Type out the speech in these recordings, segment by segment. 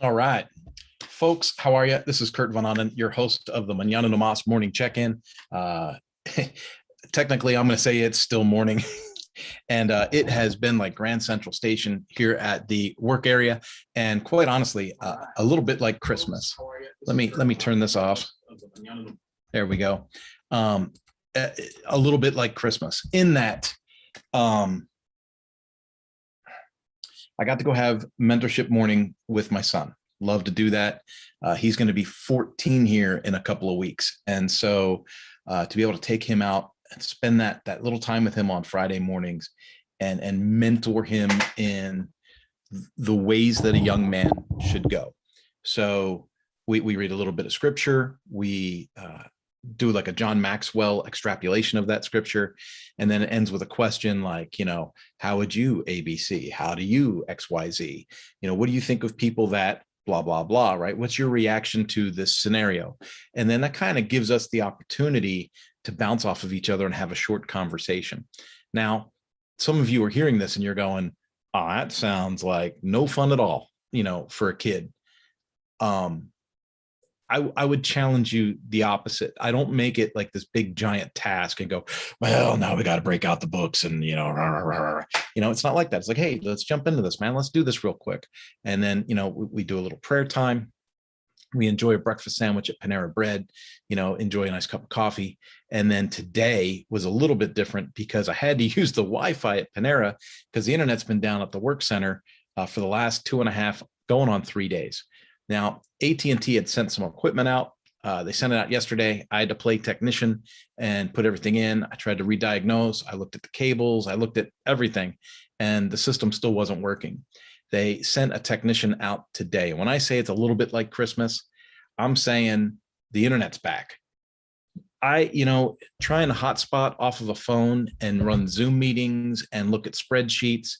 All right, folks, how are you? This is Kurt Von Onen, your host of the Mañana morning check-in. Uh, Technically, I'm going to say it's still morning, and it has been like Grand Central Station here at the work area, and quite honestly, a little bit like Christmas. Let me turn this off. There we go. Um, a little bit like Christmas in that um, I got to go have mentorship morning with my son. Love to do that. He's going to be 14 here in a couple of weeks. And so to be able to take him out and spend that little time with him on Friday mornings and mentor him in the ways that a young man should go. So we read a little bit of scripture. We do like a John Maxwell extrapolation of that scripture. And then it ends with a question like, how would you ABC? How do you XYZ? What do you think of people that blah, blah, blah, right? What's your reaction to this scenario? And then that kind of gives us the opportunity to bounce off of each other and have a short conversation. Now, some of you are hearing this and you're going, oh, that sounds like no fun at all, for a kid. I would challenge you the opposite. I don't make it like this big giant task and go, well, now we got to break out the books and, it's not like that. It's like, hey, let's jump into this, man. Let's do this real quick. And then, we do a little prayer time. We enjoy a breakfast sandwich at Panera Bread, enjoy a nice cup of coffee. And then today was a little bit different because I had to use the Wi-Fi at Panera because the internet's been down at the work center for the last 2.5, going on 3 days. Now, AT&T had sent some equipment out. They sent it out yesterday. I had to play technician and put everything in. I tried to re-diagnose. I looked at the cables. I looked at everything, and the system still wasn't working. They sent a technician out today. When I say it's a little bit like Christmas, I'm saying the internet's back. Trying to hotspot off of a phone and run Zoom meetings and look at spreadsheets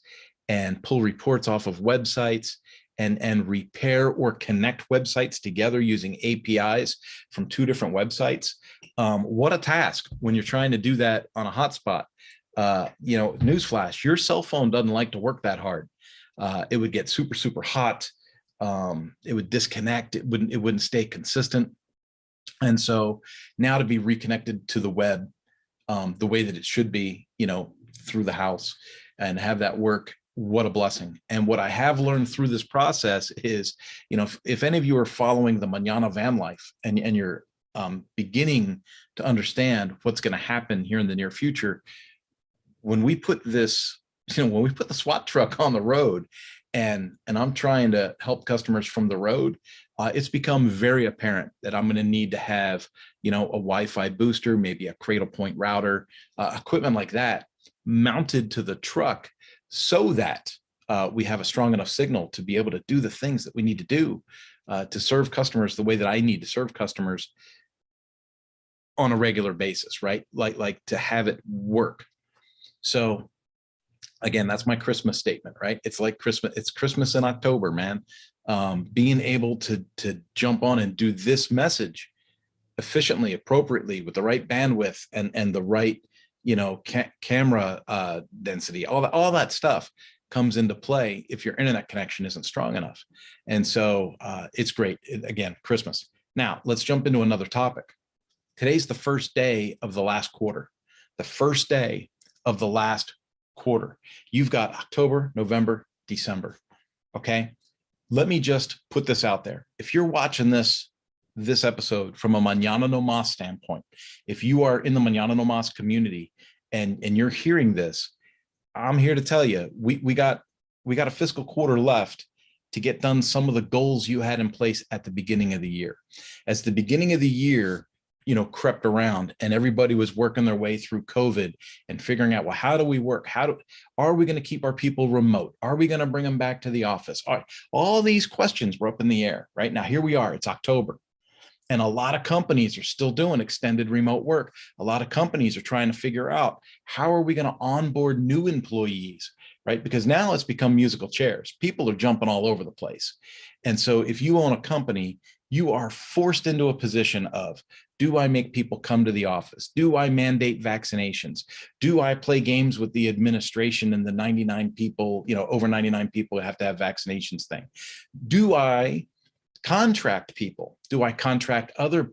and pull reports off of websites and repair or connect websites together using APIs from 2 different websites. What a task when you're trying to do that on a hotspot. Newsflash, your cell phone doesn't like to work that hard. It would get super, super hot. It would disconnect. It wouldn't stay consistent. And so now to be reconnected to the web the way that it should be, through the house and have that work, what a blessing. And what I have learned through this process is, if any of you are following the Mañana van life and you're beginning to understand what's going to happen here in the near future, when we put this, when we put the SWAT truck on the road and I'm trying to help customers from the road, it's become very apparent that I'm going to need to have, a Wi-Fi booster, maybe a cradle point router, equipment like that mounted to the truck so that we have a strong enough signal to be able to do the things that we need to do to serve customers the way that I need to serve customers on a regular basis, right? Like to have it work. So again, that's my Christmas statement, right? It's like Christmas. It's Christmas in October, man. Being able to jump on and do this message efficiently, appropriately, with the right bandwidth and the right, camera density, all that stuff comes into play if your internet connection isn't strong enough. And so it's great. Again, Christmas. Now let's jump into another topic. Today's the first day of the last quarter. The first day of the last quarter. You've got October, November, December. Okay. Let me just put this out there. If you're watching this episode from a Mañana no Mas standpoint, if you are in the Mañana no Mas community and you're hearing this, I'm here to tell you, we got a fiscal quarter left to get done some of the goals you had in place at the beginning of the year. As the beginning of the year, crept around and everybody was working their way through COVID and figuring out, well, how do we work? Are we going to keep our people remote? Are we going to bring them back to the office? All these questions were up in the air. Right now, here we are, it's October. And a lot of companies are still doing extended remote work. A lot of companies are trying to figure out, how are we going to onboard new employees, right? Because now it's become musical chairs. People are jumping all over the place. And so if you own a company You are forced into a position of, do I make people come to the office? Do I mandate vaccinations? Do I play games with the administration and the 99 people, over 99 people have to have vaccinations thing? Do I contract people? Do I contract other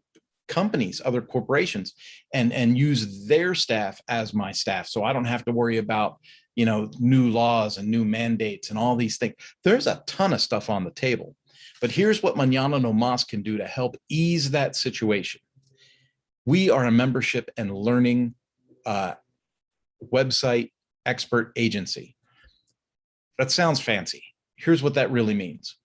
companies, other corporations, and use their staff as my staff, so I don't have to worry about new laws and new mandates and all these things? There's a ton of stuff on the table. But here's what Mañana No Mas can do to help ease that situation. We are a membership and learning website expert agency. That sounds fancy. Here's what that really means.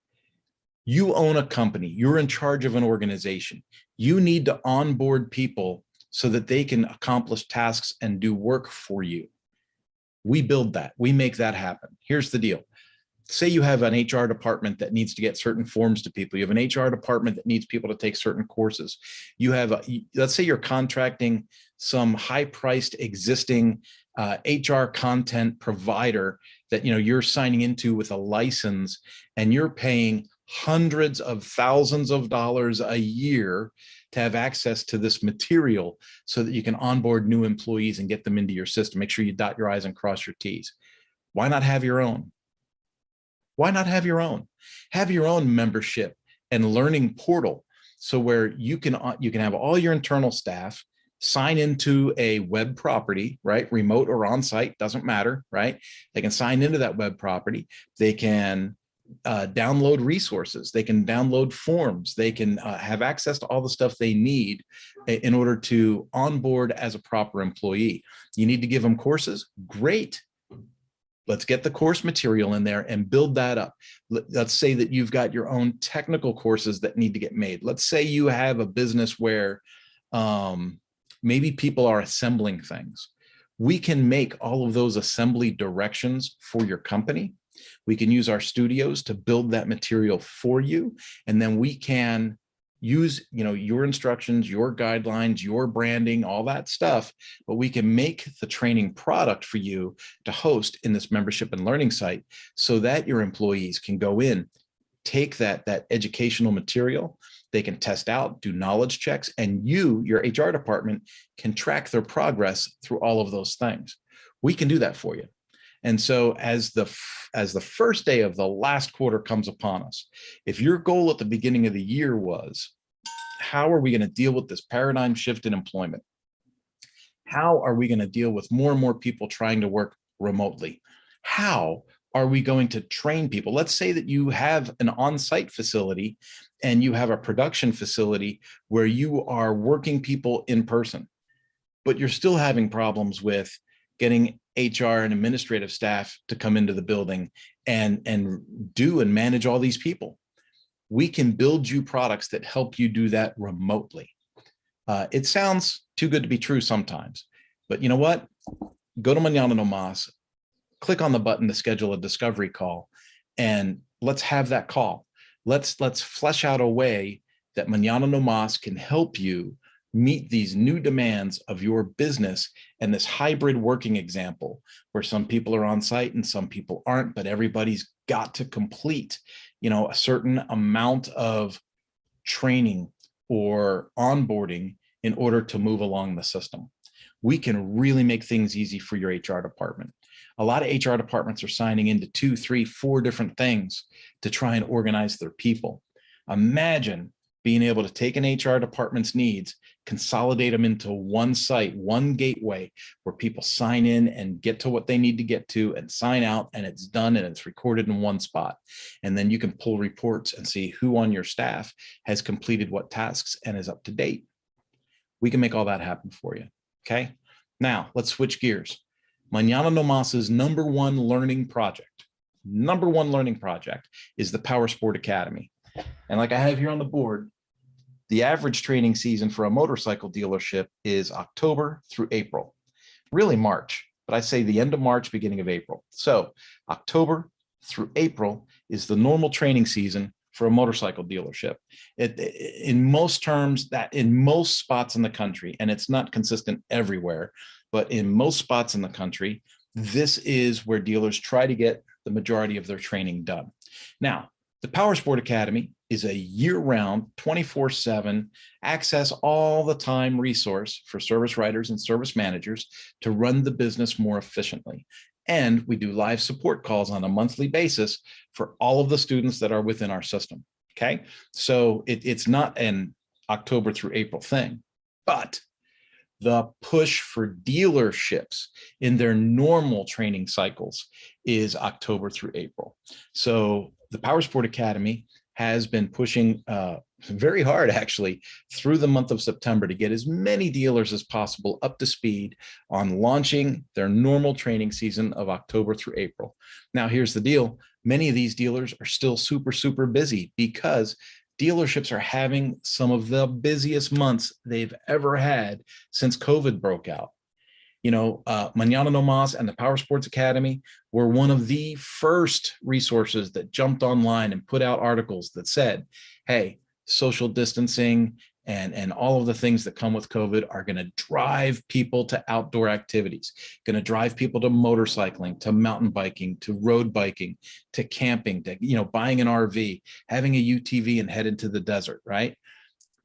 You own a company. You're in charge of an organization. You need to onboard people so that they can accomplish tasks and do work for you. We build that. We make that happen. Here's the deal. Say you have an HR department that needs to get certain forms to people. You have an HR department that needs people to take certain courses. You have, let's say you're contracting some high-priced existing HR content provider that you're signing into with a license, and you're paying hundreds of thousands of dollars a year to have access to this material so that you can onboard new employees and get them into your system. Make sure you dot your I's and cross your T's. Why not have your own? Why not have your own? Have your own membership and learning portal, so where you can have all your internal staff sign into a web property, right? Remote or on-site, doesn't matter, right? They can sign into that web property. They can download resources. They can download forms. They can have access to all the stuff they need in order to onboard as a proper employee. You need to give them courses? Great. Let's get the course material in there and build that up. Let's say that you've got your own technical courses that need to get made. Let's say you have a business where maybe people are assembling things. We can make all of those assembly directions for your company. We can use our studios to build that material for you. And then we can use your instructions, your guidelines, your branding, all that stuff, but we can make the training product for you to host in this membership and learning site, so that your employees can go in, take that educational material, they can test out, do knowledge checks, and your HR department can track their progress through all of those things. We can do that for you. And so as the first day of the last quarter comes upon us, if your goal at the beginning of the year was, how are we going to deal with this paradigm shift in employment? How are we going to deal with more and more people trying to work remotely? How are we going to train people? Let's say that you have an on-site facility and you have a production facility where you are working people in person, but you're still having problems with getting HR and administrative staff to come into the building and manage all these people. We can build you products that help you do that remotely. It sounds too good to be true sometimes, but you know what? Go to Mañana No Mas, click on the button to schedule a discovery call, and let's have that call. Let's flesh out a way that Mañana No Mas can help you meet these new demands of your business and this hybrid working example where some people are on site and some people aren't, but everybody's got to complete, a certain amount of training or onboarding in order to move along the system. We can really make things easy for your HR department. A lot of HR departments are signing into 2, 3, 4 different things to try and organize their people. Imagine being able to take an HR department's needs, consolidate them into one site, one gateway where people sign in and get to what they need to get to and sign out, and it's done and it's recorded in one spot. And then you can pull reports and see who on your staff has completed what tasks and is up to date. We can make all that happen for you. Okay. Now let's switch gears. Mañana No Mas's number one learning project is the Power Sport Academy. And like I have here on the board, the average training season for a motorcycle dealership is October through April, really March, but I say the end of March, beginning of April. So October through April is the normal training season for a motorcycle dealership. In most terms, that in most spots in the country, and it's not consistent everywhere, but in most spots in the country, this is where dealers try to get the majority of their training done. Now, the Power Sport Academy is a year-round, 24/7, access all the time resource for service writers and service managers to run the business more efficiently. And we do live support calls on a monthly basis for all of the students that are within our system. Okay, so it's not an October through April thing, but the push for dealerships in their normal training cycles is October through April. So the Powersport Academy has been pushing very hard, actually, through the month of September to get as many dealers as possible up to speed on launching their normal training season of October through April. Now, here's the deal. Many of these dealers are still super, super busy because dealerships are having some of the busiest months they've ever had since COVID broke out. Mañana and the Power Sports Academy were one of the first resources that jumped online and put out articles that said, hey, social distancing and all of the things that come with COVID are going to drive people to outdoor activities, going to drive people to motorcycling, to mountain biking, to road biking, to camping, to, buying an RV, having a UTV and head into the desert, right?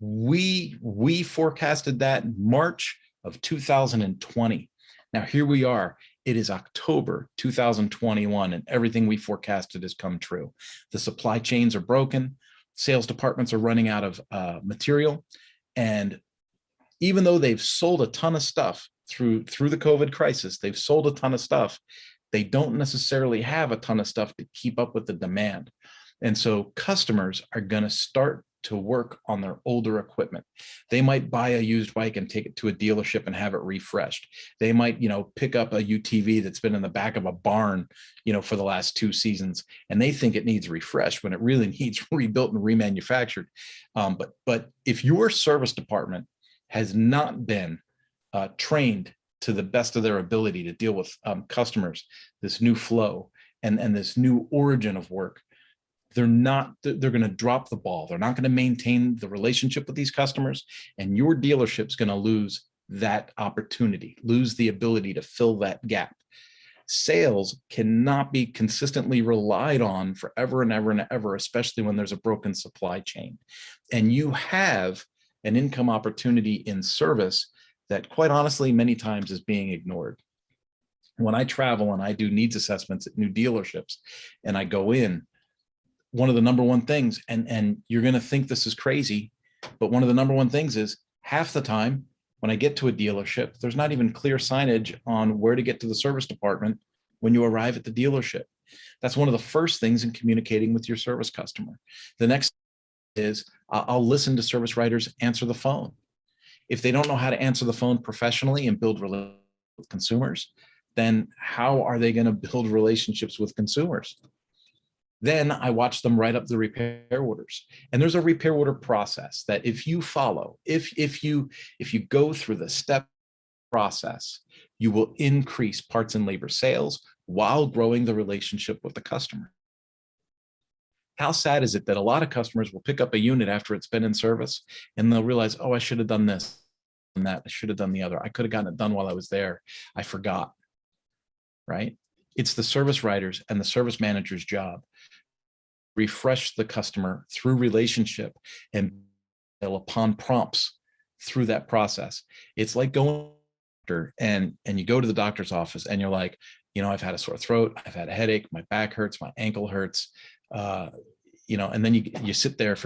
We forecasted that in March of 2020. Now here we are. It is October 2021, and everything we forecasted has come true. The supply chains are broken. Sales departments are running out of material. And even though they've sold a ton of stuff through the COVID crisis, they've sold a ton of stuff, they don't necessarily have a ton of stuff to keep up with the demand. And so customers are going to start to work on their older equipment. They might buy a used bike and take it to a dealership and have it refreshed. They might, pick up a UTV that's been in the back of a barn, for the last 2 seasons, and they think it needs refreshed when it really needs rebuilt and remanufactured. But if your service department has not been trained to the best of their ability to deal with customers, this new flow and this new origin of work, they're going to drop the ball. They're not going to maintain the relationship with these customers, and your dealership's going to lose that opportunity, lose the ability to fill that gap. Sales cannot be consistently relied on forever and ever and ever, especially when there's a broken supply chain. And you have an income opportunity in service that, quite honestly, many times is being ignored. When I travel and I do needs assessments at new dealerships and I go in, one of the number one things, and you're going to think this is crazy, but one of the number one things is half the time when I get to a dealership, there's not even clear signage on where to get to the service department when you arrive at the dealership. That's one of the first things in communicating with your service customer. The next is I'll listen to service writers answer the phone. If they don't know how to answer the phone professionally and build relationships with consumers, then how are they going to build relationships with consumers? Then I watch them write up the repair orders. And there's a repair order process that if you follow, if you go through the step process, you will increase parts and labor sales while growing the relationship with the customer. How sad is it that a lot of customers will pick up a unit after it's been in service and they'll realize, oh, I should have done this and that. I should have done the other. I could have gotten it done while I was there. I forgot, right? It's the service writers and the service manager's job. Refresh the customer through relationship and upon prompts through that process. It's like going and you go to the doctor's office and you're like, I've had a sore throat, I've had a headache, my back hurts, my ankle hurts, and then you sit there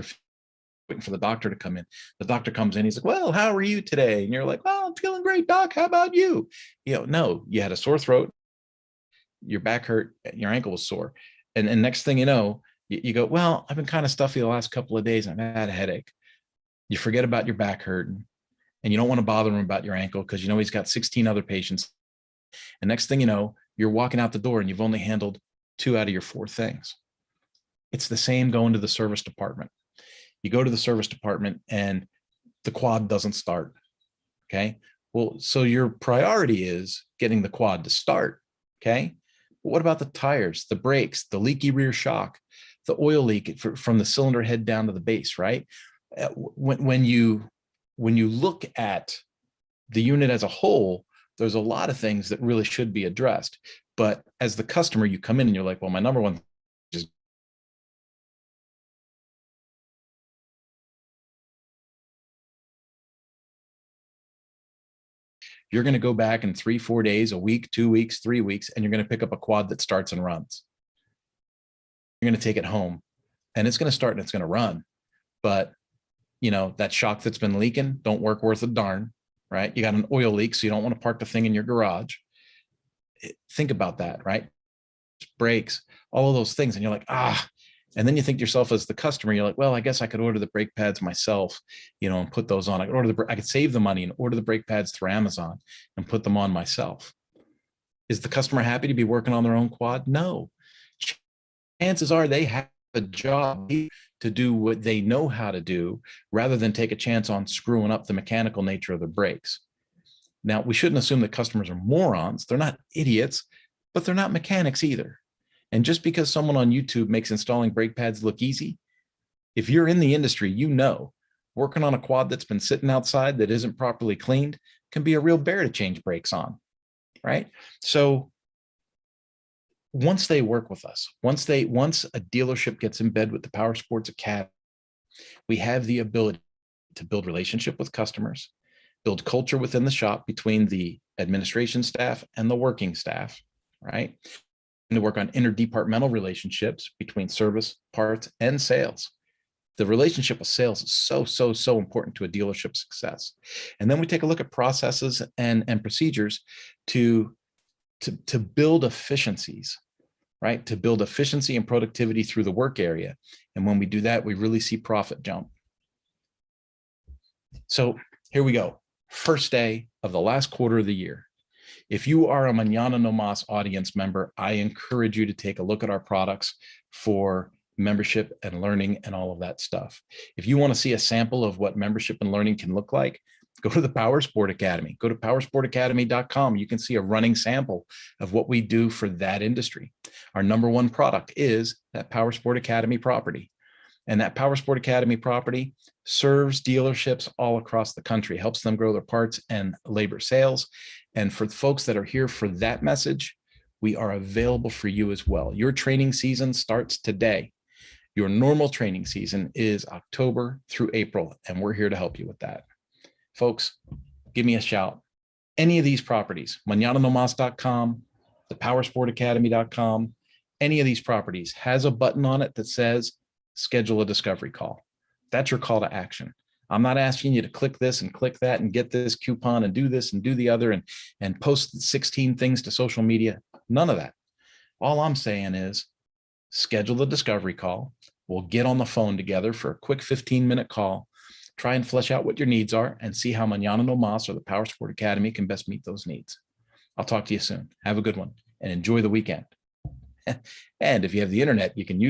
waiting for the doctor to come in. The doctor comes in, he's like, well, how are you today? And you're like, well, I'm feeling great, doc. How about you? No, you had a sore throat, your back hurt, your ankle was sore. And next thing you know, you go, well, I've been kind of stuffy the last couple of days. I've had a headache. You forget about your back hurting and you don't want to bother him about your ankle because he's got 16 other patients. And next thing you know, you're walking out the door and you've only handled 2 out of your 4 things. It's the same going to the service department. You go to the service department and the quad doesn't start. Okay. Well, so your priority is getting the quad to start. Okay. But what about the tires, the brakes, the leaky rear shock, the oil leak from the cylinder head down to the base, right? When you look at the unit as a whole, there's a lot of things that really should be addressed. But as the customer, you come in and you're like, well, my number one You're going to go back in 3-4 days, a week, 2 weeks, 3 weeks, and you're going to pick up a quad that starts and runs. You're going to take it home, and it's going to start and it's going to run. But, that shock that's been leaking don't work worth a darn, right? You got an oil leak, so you don't want to park the thing in your garage. Think about that, right? Brakes, all of those things. And you're like, and then you think to yourself as the customer, you're like, well, I guess I could order the brake pads myself, and put those on. I could save the money and order the brake pads through Amazon and put them on myself. Is the customer happy to be working on their own quad? No. Chances are they have a job to do what they know how to do rather than take a chance on screwing up the mechanical nature of the brakes. Now, we shouldn't assume that customers are morons. They're not idiots, but they're not mechanics either. And just because someone on YouTube makes installing brake pads look easy, if you're in the industry, working on a quad that's been sitting outside that isn't properly cleaned can be a real bear to change brakes on, right? So once they work with us, once a dealership gets in bed with the Power Sports Academy, we have the ability to build relationship with customers, build culture within the shop between the administration staff and the working staff, right? And to work on interdepartmental relationships between service, parts, and sales. The relationship with sales is so important to a dealership success. And then we take a look at processes and procedures to build efficiencies, right? To build efficiency and productivity through the work area. And when we do that, we really see profit jump. So here we go. First day of the last quarter of the year. If you are a Mañana No Mas audience member, I encourage you to take a look at our products for membership and learning and all of that stuff. If you want to see a sample of what membership and learning can look like, go to the Power Sport Academy. Go to powersportacademy.com. You can see a running sample of what we do for that industry. Our number one product is that Power Sport Academy property. And that Power Sport Academy property serves dealerships all across the country, helps them grow their parts and labor sales. And for the folks that are here for that message, we are available for you as well. Your training season starts today. Your normal training season is October through April, and we're here to help you with that. Folks, give me a shout. Any of these properties, mañananomas.com, the powersportacademy.com, any of these properties has a button on it that says schedule a discovery call. That's your call to action. I'm not asking you to click this and click that and get this coupon and do this and do the other and post 16 things to social media. None of that. All I'm saying is schedule the discovery call. We'll get on the phone together for a quick 15-minute call, try and flesh out what your needs are and see how Mañana No Mas or the Power Sport Academy can best meet those needs. I'll talk to you soon. Have a good one and enjoy the weekend. And if you have the internet, you can use